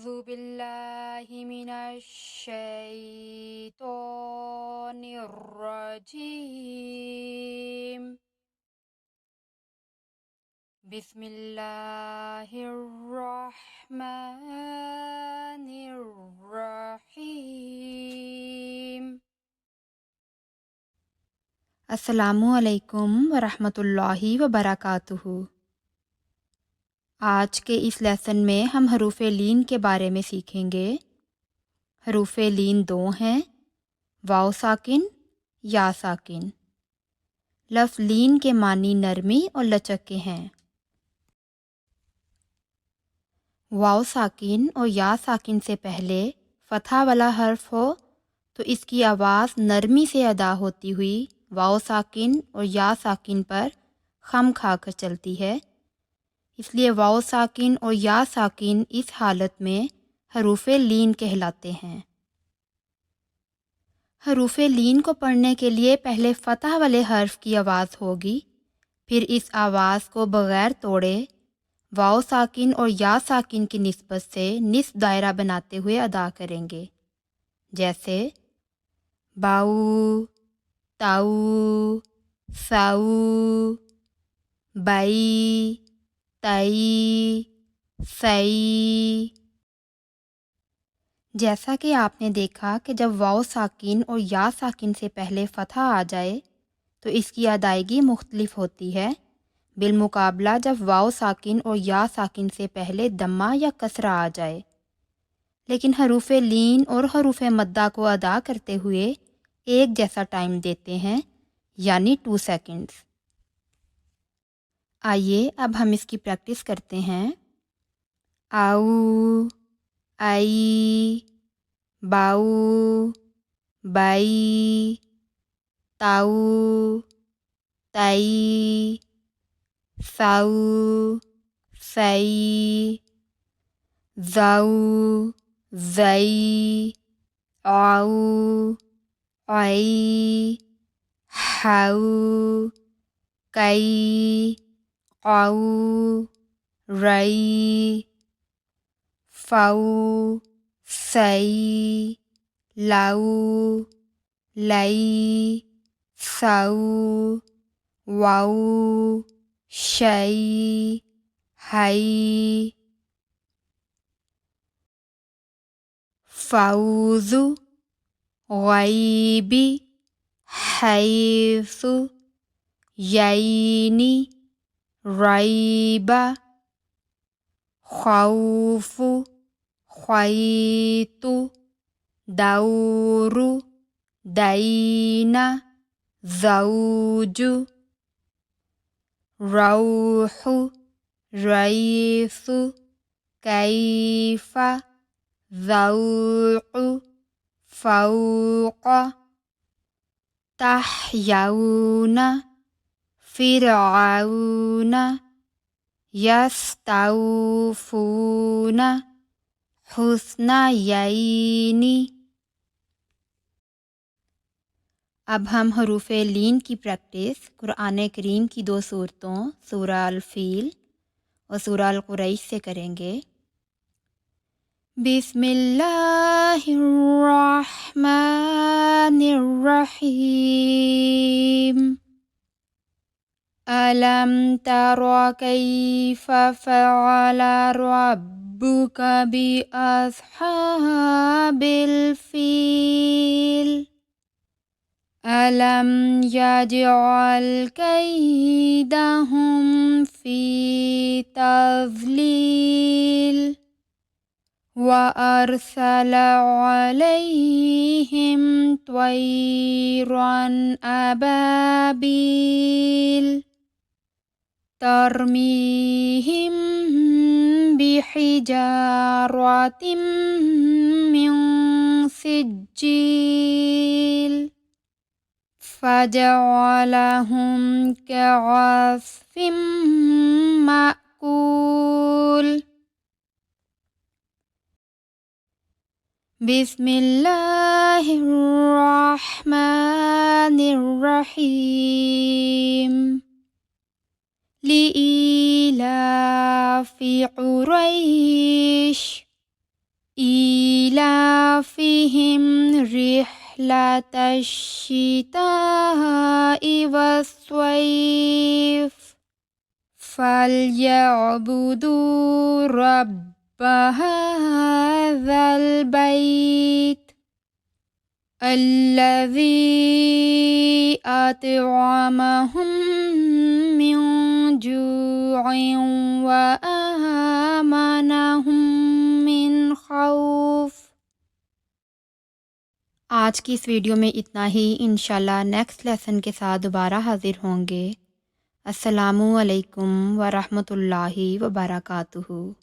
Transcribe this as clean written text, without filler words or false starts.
أعوذ بالله من الشيطان الرجيم بسم الله الرحمن الرحيم अस्सलामुअलैकुम वरहमतुल्लाहि वबरकातुहू। आज के इस लेसन में हम हरूफ लीन के बारे में सीखेंगे। हरूफ लीन दो हैं, वाव साकिन, या साकिन। लफ्ज़ लीन के मानी नरमी और लचक के हैं। वाव साकिन और या साकिन से पहले फ़तहा वाला हर्फ हो तो इसकी आवाज़ नरमी से अदा होती हुई वाव साकिन और या साकिन पर खम खाकर चलती है। इसलिए वाव साकिन और या साकिन इस हालत में हरूफ लीन कहलाते हैं। हरूफ लीन को पढ़ने के लिए पहले फ़तह वाले हर्फ की आवाज़ होगी, फिर इस आवाज़ को बग़ैर तोड़े वाव साकिन और या साकिन की निस्बत से निस्ब दायरा बनाते हुए अदा करेंगे। जैसे बाऊ, ताऊ, साऊ, बाई, तई, सई। जैसा कि आपने देखा कि जब वाव साकिन और या साकिन से पहले फ़तहा आ जाए तो इसकी अदायगी मुख्तलिफ होती है, बिलमुकाबला जब वाव साकिन और या साकिन से पहले दम्मा या कसरा आ जाए। लेकिन हरूफ लीन और हरूफ मद्दा को अदा करते हुए एक जैसा टाइम देते हैं, यानी 2 सेकंड्स। आइए अब हम इसकी प्रैक्टिस करते हैं। आऊ, आई, बाऊ, बाई, ताऊ, ताई, साऊ, सई, जाऊ, जई, आऊ, आई, हाऊ, कई, आऊ, रई, फाऊ, सई, लाऊ, लई, साऊ, वाऊ, शई, हई, फाऊजु, गईबी, हैसु, यईनी, रईबा, खौफु, ख्वैतु, दाउरु, दईना, ज़ौजु, रौहु, रईसु, कैफा, ज़ौक़ु, फ़ौक़, तहयौना, फ़िरऔना, यस्तौफ़ूना, हुस्नयैनी। अब हम हरूफ लीन की प्रैक्टिस कुरान करीम की 2 सूरतों सूरा अल फील और सूरा अल कुरैश से करेंगे। बिस्मिल्लाहिर्रहमानिर्रहीम। अलम तरा कैफ फ़अल रब्बुका बि अस्हाबिल फील। अलम यजअल कैदहुम फ़ी तज़लील व अरसल अलैहिम त्वैरन अबाबील तरमीहिम बिहिजारतिम मिन सिज्जील फजअलहुम कअस्फिम माकूल। बिस्मिल्लाहिर्रहमानिर्रहीम। लिइलाफि कुरैश फ़ीहिम रिह्लतश शिताइ वस्सैफ़ फ़ल्यअबुदू रब्ब हाज़ल बैत अल्लज़ी अतअमहुम मिन जूइन व आमनहुम मिन खौफ। आज की इस वीडियो में इतना ही। इंशाल्लाह नेक्स्ट लेसन के साथ दोबारा हाज़िर होंगे। अस्सलामु अलैकुम व रहमतुल्लाहि व बरकातुहू।